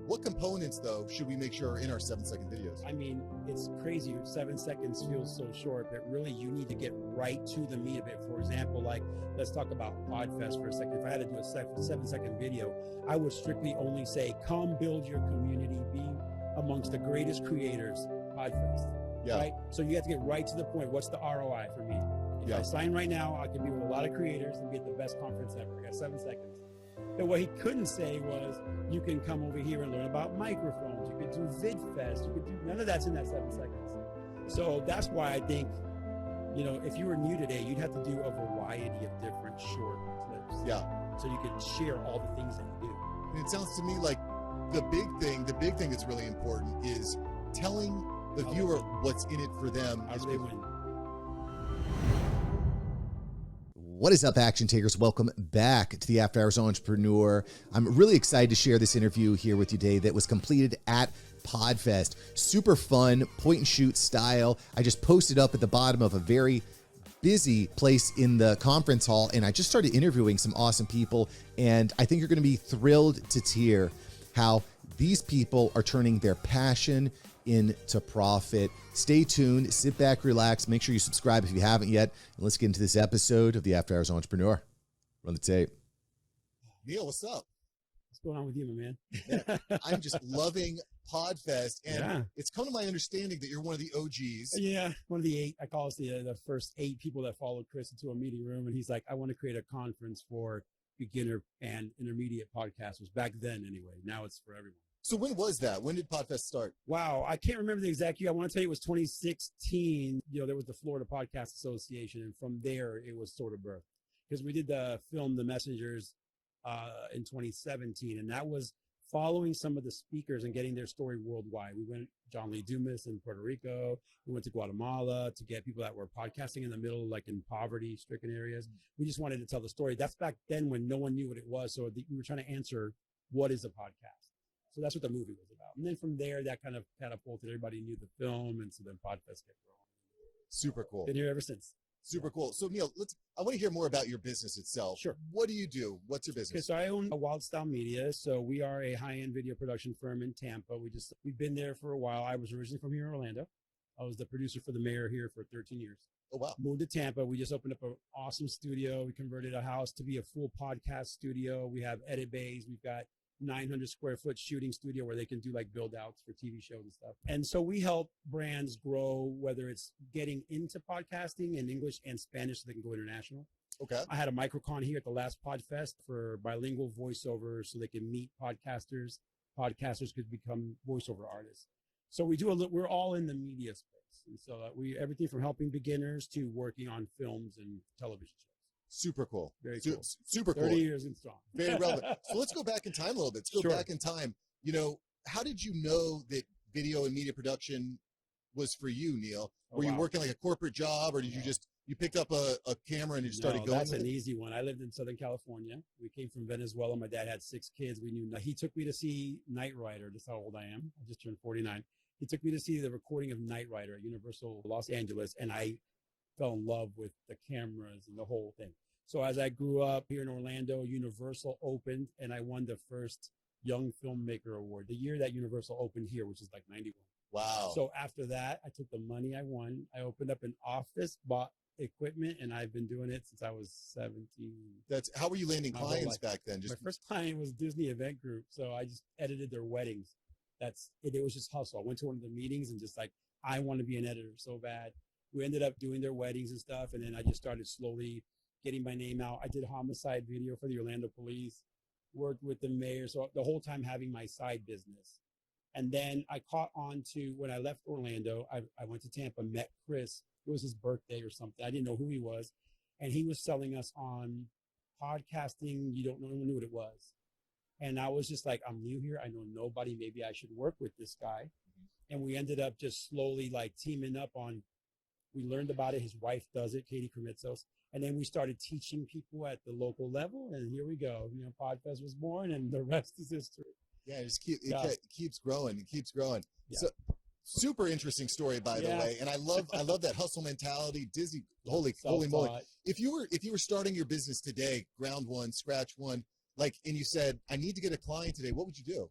What components, though, should we make sure are in our 7-second videos? I mean, it's crazy. 7 seconds feels so short, but really you need to get right to the meat of it. For example, like, let's talk about PodFest for a second. If I had to do a 7-second video, I would strictly only say, come build your community, be amongst the greatest creators, PodFest. Yeah. Right? So you have to get right to the point. What's the ROI for me? If I sign right now, I can be with a lot of creators and be at the best conference ever. I got 7 seconds. But what he couldn't say was, you can come over here and learn about microphones. You could do VidFest. You could do, none of that's in that 7 seconds. So that's why I think, you know, if you were new today, you'd have to do a variety of different short clips. Yeah. So you could share all the things that you do. And it sounds to me like the big thing that's really important is telling the viewer what's in it for them. How do they win? What is up, action takers? Welcome back to the After Hours Entrepreneur. I'm really excited to share this interview here with you today that was completed at PodFest. Super fun, point and shoot style. I just posted up at the bottom of a very busy place in the conference hall, and I just started interviewing some awesome people, and I think you're going to be thrilled to hear how these people are turning their passion into profit. Stay tuned, sit back, relax, make sure you subscribe if you haven't yet, and let's get into this episode of the After Hours Entrepreneur. Run the tape. Neil, what's up? What's going on with you, my man? Yeah, I'm just loving PodFest, and it's come to my understanding that you're one of the OGs. Yeah, one of the 8. I call us the first 8 people that followed Chris into a meeting room, and he's like, I want to create a conference for beginner and intermediate podcasters. Back then, anyway. Now it's for everyone. So when was that? When did PodFest start? Wow, I can't remember the exact year. I want to tell you it was 2016. You know, there was the Florida Podcast Association, and from there it was sort of birthed. Because we did the film The Messengers in 2017, and that was following some of the speakers and getting their story worldwide. We went John Lee Dumas in Puerto Rico. We went to Guatemala to get people that were podcasting in the middle, like in poverty-stricken areas. We just wanted to tell the story. That's back then when no one knew what it was. So we were trying to answer, what is a podcast? So that's what the movie was about. And then from there, that kind of catapulted. Everybody knew the film, and so then PodFest kept growing. Super cool. Been here ever since. Super cool. So Neil, I want to hear more about your business itself. Sure. What do you do? What's your business? Okay, so I own a Wildstyle Media. So we are a high-end video production firm in Tampa. We've been there for a while. I was originally from here in Orlando. I was the producer for the mayor here for 13 years. Oh, wow. Moved to Tampa. We just opened up an awesome studio. We converted a house to be a full podcast studio. We have edit bays. We've got 900 square foot shooting studio where they can do like build outs for TV shows and stuff. And so we help brands grow, whether it's getting into podcasting in English and Spanish so they can go international. Okay. I had a microcon here at the last PodFest for bilingual voiceovers so they can meet podcasters. Podcasters could become voiceover artists. So we're all in the media space. And so everything from helping beginners to working on films and television shows. Super cool. Very cool. Super cool. 30 years and strong. Very relevant. So let's go back in time a little bit. Let's go back in time. You know, how did you know that video and media production was for you, Neil? Were you working like a corporate job, or did you picked up a camera and you just started going? That's an easy one. I lived in Southern California. We came from Venezuela. My dad had 6 kids. He took me to see Knight Rider. That's how old I am. I just turned 49. He took me to see the recording of Knight Rider at Universal Los Angeles, and I fell in love with the cameras and the whole thing. So as I grew up here in Orlando, Universal opened, and I won the first Young Filmmaker Award the year that Universal opened here, which is like 91. Wow. So after that, I took the money I won. I opened up an office, bought equipment, and I've been doing it since I was 17. How were you landing clients back then? My first client was Disney Event Group. So I just edited their weddings. It was just hustle. I went to one of the meetings and just like, I want to be an editor so bad. We ended up doing their weddings and stuff. And then I just started slowly getting my name out. I did homicide video for the Orlando police, worked with the mayor. So the whole time having my side business. And then I caught on to, when I left Orlando, I went to Tampa, met Chris. It was his birthday or something. I didn't know who he was. And he was selling us on podcasting. No one knew what it was. And I was just like, I'm new here. I know nobody. Maybe I should work with this guy. And we ended up just slowly like teaming up on, we learned about it. His wife does it, Katie Kremitzos. And then we started teaching people at the local level. And here we go. You know, PodFest was born and the rest is history. Yeah, it keeps growing. It keeps growing. Yeah. So super interesting story, by the way. And I love that hustle mentality. Disney, holy moly. If you were starting your business today, ground one, scratch one, and you said, I need to get a client today, what would you do?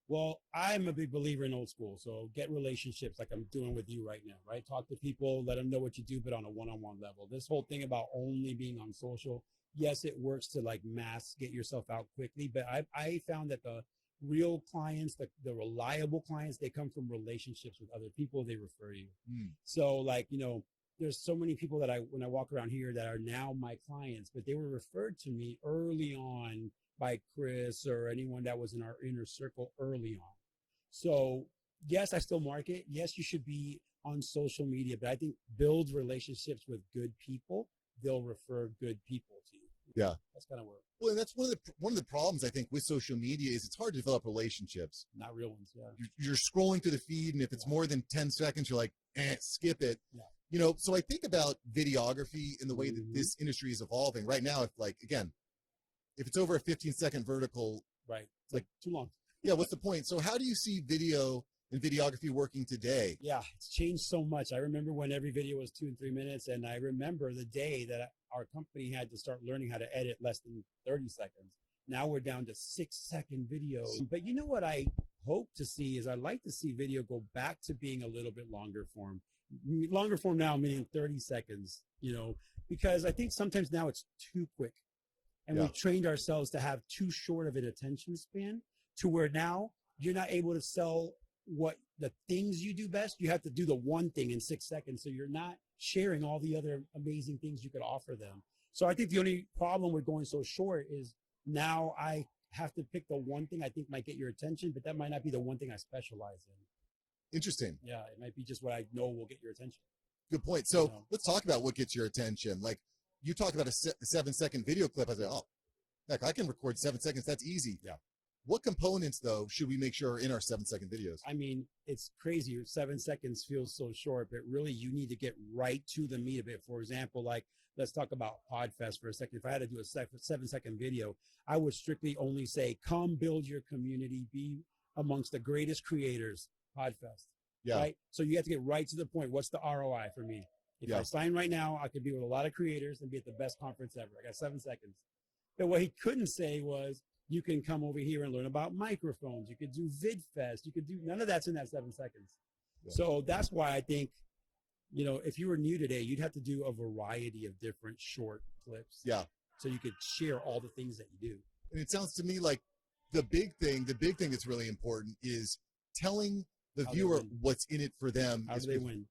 Well, I'm a big believer in old school. So get relationships like I'm doing with you right now, right? Talk to people, let them know what you do, but on a one-on-one level. This whole thing about only being on social, yes, it works to like mass get yourself out quickly, but I found that the real clients, the reliable clients, they come from relationships with other people. They refer you. So like, there's so many people that when I walk around here that are now my clients, but they were referred to me early on by Chris or anyone that was in our inner circle early on. So yes, I still market. Yes, you should be on social media, but I think build relationships with good people. They'll refer good people to you. Yeah. That's kind of where. Well, and that's one of the problems I think with social media is it's hard to develop relationships. Not real ones. Yeah. You're scrolling through the feed, and if it's more than 10 seconds, you're like, skip it. Yeah. So I think about videography and the way that this industry is evolving right now. If it's over a 15-second vertical, right, it's like too long. Yeah, what's the point? So how do you see video and videography working today? Yeah, it's changed so much. I remember when every video was 2 and 3 minutes, and I remember the day that our company had to start learning how to edit less than 30 seconds. Now we're down to 6-second videos. But you know what I hope to see is I'd like to see video go back to being a little bit longer form. Longer form now meaning 30 seconds, because I think sometimes now it's too quick. And we've trained ourselves to have too short of an attention span to where now you're not able to sell what the things you do best. You have to do the one thing in 6 seconds. So you're not sharing all the other amazing things you could offer them. So I think the only problem with going so short is now I have to pick the one thing I think might get your attention, but that might not be the one thing I specialize in. Interesting. Yeah, it might be just what I know will get your attention. Good point. So let's talk about what gets your attention. Like you talk about a 7-second video clip. I say, oh, heck, I can record 7 seconds. That's easy. Yeah. What components, though, should we make sure are in our 7-second videos? I mean, it's crazy. 7 seconds feels so short, but really you need to get right to the meat of it. For example, like let's talk about PodFest for a second. If I had to do a 7-second video, I would strictly only say, come build your community, be amongst the greatest creators, PodFest. Yeah. Right? So you have to get right to the point. What's the ROI for me? If I sign right now, I could be with a lot of creators and be at the best conference ever. I got 7 seconds. But what he couldn't say was, you can come over here and learn about microphones. You could do VidFest. You could do, none of that's in that 7 seconds. Yeah. So that's why I think, if you were new today, you'd have to do a variety of different short clips. Yeah. So you could share all the things that you do. And it sounds to me like the big thing that's really important is telling the viewer what's in it for them. How do they win?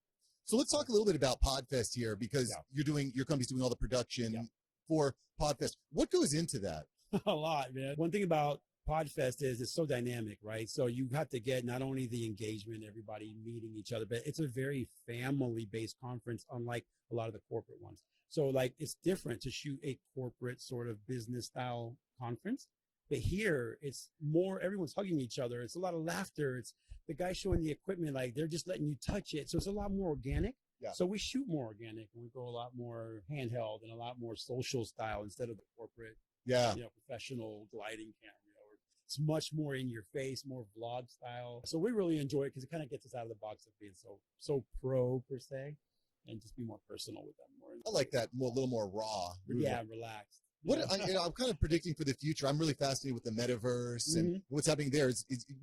So let's talk a little bit about PodFest here, because your company's doing all the production for PodFest. What goes into that? A lot, man. One thing about PodFest is it's so dynamic, right? So you have to get not only the engagement, everybody meeting each other, but it's a very family-based conference, unlike a lot of the corporate ones. So like it's different to shoot a corporate sort of business style conference. But here it's more, everyone's hugging each other. It's a lot of laughter. It's the guy showing the equipment, like they're just letting you touch it. So it's a lot more organic. Yeah. So we shoot more organic and we go a lot more handheld and a lot more social style instead of the corporate, professional gliding camera. It's much more in your face, more vlog style. So we really enjoy it because it kind of gets us out of the box of being so pro per se, and just be more personal with them. I like that, a little more raw. Yeah, relaxed. I'm kind of predicting for the future. I'm really fascinated with the metaverse and what's happening there.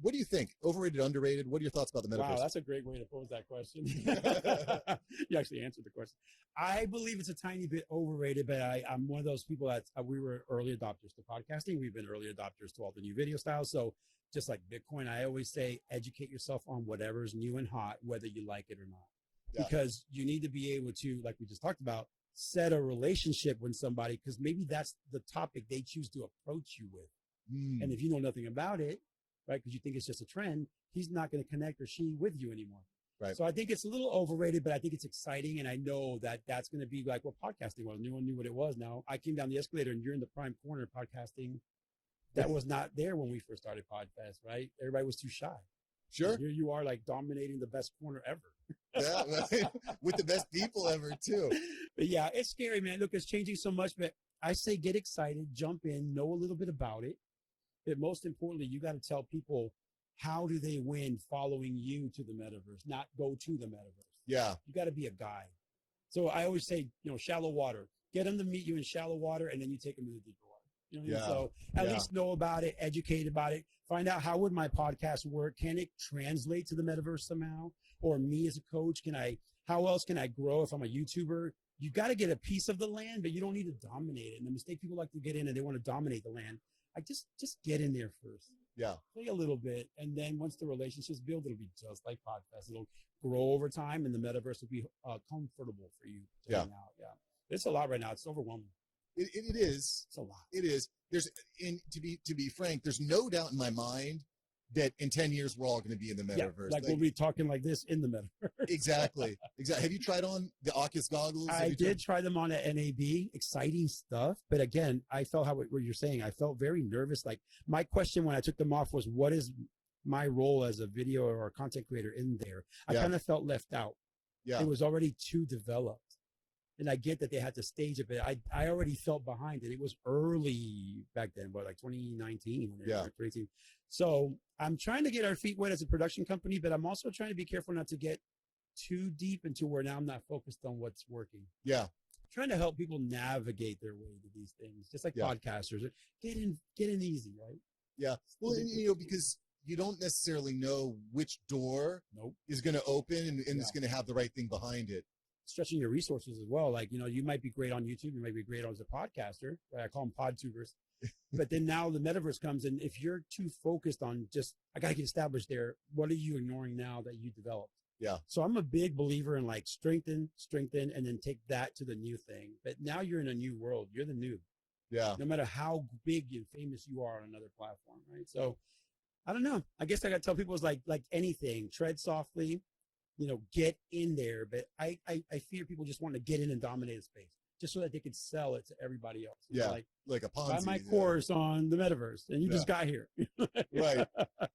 What do you think? Overrated, underrated? What are your thoughts about the metaverse? Wow, that's a great way to pose that question. You actually answered the question. I believe it's a tiny bit overrated, but I'm one of those people that we were early adopters to podcasting. We've been early adopters to all the new video styles. So just like Bitcoin, I always say educate yourself on whatever's new and hot, whether you like it or not. Yeah. Because you need to be able to, like we just talked about, set a relationship with somebody, because maybe that's the topic they choose to approach you with. And if you know nothing about it, right, because you think it's just a trend, he's not going to connect or she with you anymore. Right. So I think it's a little overrated, but I think it's exciting. And I know that that's going to be like what podcasting was. No one knew what it was. Now I came down the escalator and you're in the prime corner of podcasting. That was not there when we first started PodFest, right? Everybody was too shy. Sure. And here you are, like dominating the best corner ever. Yeah, right. With the best people ever too. But yeah, it's scary, man. Look, it's changing so much, but I say get excited, jump in, know a little bit about it. But most importantly, you got to tell people, how do they win following you to the metaverse, not go to the metaverse. Yeah. You got to be a guide. So I always say, shallow water. Get them to meet you in shallow water, and then you take them to the deeper water. So at least know about it, educate about it, find out how would my podcast work? Can it translate to the metaverse somehow? Or me as a coach, how else can I grow if I'm a YouTuber? You got to get a piece of the land, but you don't need to dominate it. And the mistake people like to get in and they want to dominate the land. Just get in there first. Yeah. Play a little bit. And then once the relationships build, it'll be just like PodFest. It'll grow over time and the metaverse will be comfortable for you to hang out. Yeah. It's a lot right now. It's overwhelming. It is. It's a lot. It is. To be frank, there's no doubt in my mind that in 10 years we're all going to be in the metaverse. Like we'll be talking like this in the metaverse. Exactly. Have you tried on the Oculus goggles? I did try them on at NAB. Exciting stuff. But again, I felt what you're saying. I felt very nervous. Like my question when I took them off was, what is my role as a video or content creator in there? I kind of felt left out. Yeah. It was already too developed. And I get that they had to stage it, but I already felt behind it. It was early back then, like 2019, 2018. So I'm trying to get our feet wet as a production company, but I'm also trying to be careful not to get too deep into where now I'm not focused on what's working. Yeah. Trying to help people navigate their way to these things, just like podcasters. Get in easy, right? Yeah. Well, because you don't necessarily know which door is going to open and it's going to have the right thing behind it. Stretching your resources as well. Like, you might be great on YouTube. You might be great as a podcaster. Right? I call them podtubers. But then now the metaverse comes, and if you're too focused on just, I got to get established there, what are you ignoring now that you developed? Yeah. So I'm a big believer in like strengthen, and then take that to the new thing. But now you're in a new world. You're the new. Yeah. No matter how big and famous you are on another platform, right? So I don't know. I guess I got to tell people it's like anything, tread softly. Get in there. But I fear people just want to get in and dominate a space just so that they can sell it to everybody else. Like a Ponzi. Buy my course on the metaverse and you just got here. Right. But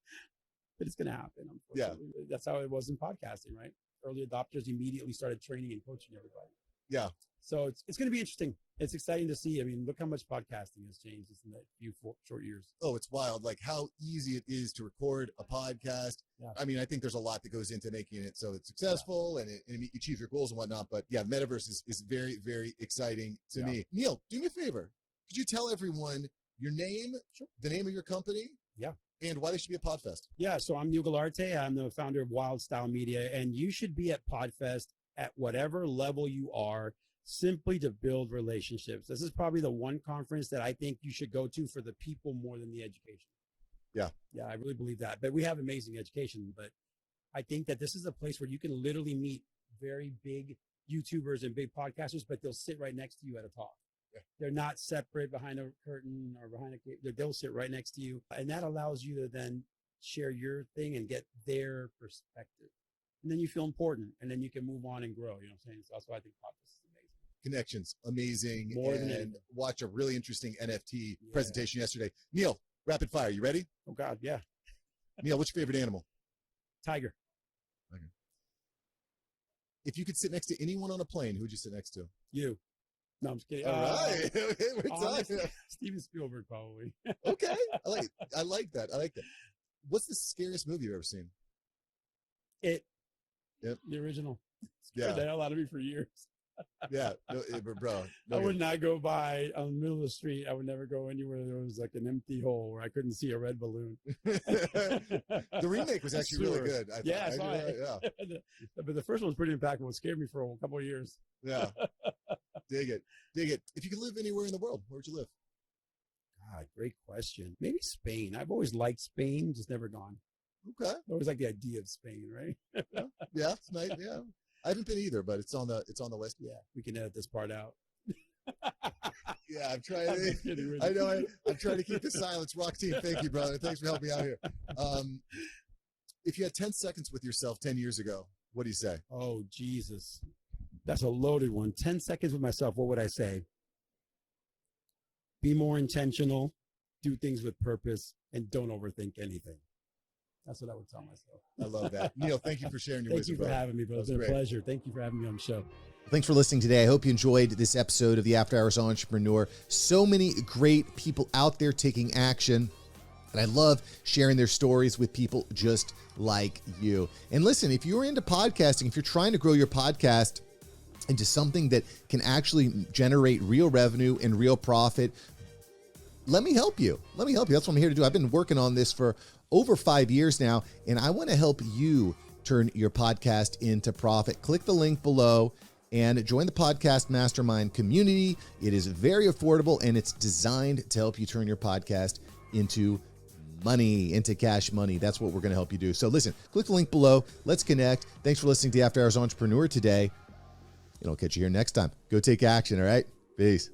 it's going to happen. Unfortunately. Yeah. That's how it was in podcasting, right? Early adopters immediately started training and coaching everybody. Yeah. So it's going to be interesting. It's exciting to see. I mean, look how much podcasting has changed in the few short years. Oh, it's wild. Like how easy it is to record a podcast. Yeah. I mean, I think there's a lot that goes into making it so it's successful and you achieve your goals and whatnot. But yeah, metaverse is very, very exciting to me. Neil, do me a favor. Could you tell everyone your name, the name of your company? Yeah. And why they should be at PodFest? Yeah. So I'm Neil Guilarte. I'm the founder of Wildstyle Media, and you should be at PodFest at whatever level you are, simply to build relationships. This is probably the one conference that I think you should go to for the people more than the education. Yeah. Yeah, I really believe that. But we have amazing education. But I think that this is a place where you can literally meet very big YouTubers and big podcasters, but they'll sit right next to you at a talk. Yeah. They're not separate behind a curtain or behind a, they'll sit right next to you. And that allows you to then share your thing and get their perspective. And then you feel important, and then you can move on and grow. You know what I'm saying? So that's why I think podcast is amazing. Connections, amazing. More than anything. Watch a really interesting NFT presentation yesterday. Neil, rapid fire. You ready? Oh God, yeah. Neil, what's your favorite animal? Tiger. Okay. If you could sit next to anyone on a plane, who would you sit next to? You. No, I'm just kidding. All right. We're honestly, Steven Spielberg, probably. Okay. I like that. What's the scariest movie you've ever seen? It. Yep. The original. Scared the hell out of me for years. Yeah. No, bro. No, I would not go by on the middle of the street. I would never go anywhere there was like an empty hole where I couldn't see a red balloon. The remake was actually really good. I saw it. Yeah. But the first one was pretty impactful. It scared me for a couple of years. Yeah. Dig it. If you could live anywhere in the world, where would you live? God, great question. Maybe Spain. I've always liked Spain, just never gone. Okay. I always like the idea of Spain, right? Yeah, it's nice. Yeah. I haven't been either, but it's on the list. Yeah, we can edit this part out. Yeah, I'm trying. I know. I'm trying to keep the silence. Rock team, thank you, brother. Thanks for helping me out here. If you had 10 seconds with yourself 10 years ago, what do you say? Oh, Jesus. That's a loaded one. 10 seconds with myself. What would I say? Be more intentional, do things with purpose, and don't overthink anything. That's what I would tell myself. I love that. Neil, thank you for sharing your wisdom. Thank you for having me, bro. It's been a pleasure. Thank you for having me on the show. Thanks for listening today. I hope you enjoyed this episode of the After Hours Entrepreneur. So many great people out there taking action. And I love sharing their stories with people just like you. And listen, if you're into podcasting, if you're trying to grow your podcast into something that can actually generate real revenue and real profit, let me help you. Let me help you. That's what I'm here to do. I've been working on this for over 5 years now, and I want to help you turn your podcast into profit. Click the link below and join the Podcast Mastermind community. It is very affordable, and it's designed to help you turn your podcast into money, into cash money. That's what we're going to help you do. So listen, click the link below. Let's connect. Thanks for listening to the After Hours Entrepreneur today. And I'll catch you here next time. Go take action, all right? Peace.